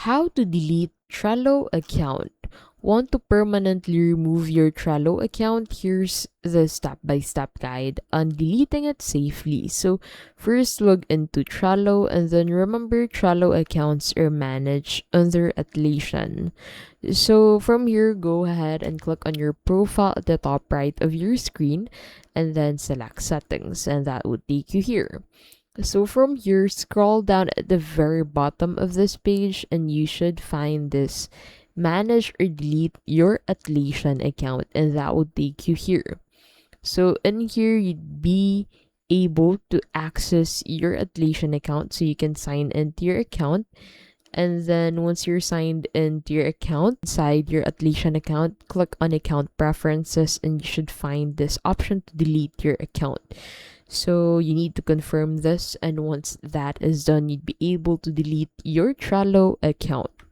How to delete Trello account. Want to permanently remove your Trello account? Here's the step-by-step guide on deleting it safely. So first log into Trello and then remember Trello accounts are managed under Atlassian. So from here, go ahead and click on your profile at the top right of your screen and then select settings and that would take you here. So from here, scroll down at the very bottom of this page and you should find this manage or delete your Atlassian account and that would take you here. So in here, you'd be able to access your Atlassian account so you can sign into your account. And then once you're signed into your account, inside your Atlassian account, click on account preferences and you should find this option to delete your account. So you need to confirm this, and once that is done, you'd be able to delete your Trello account.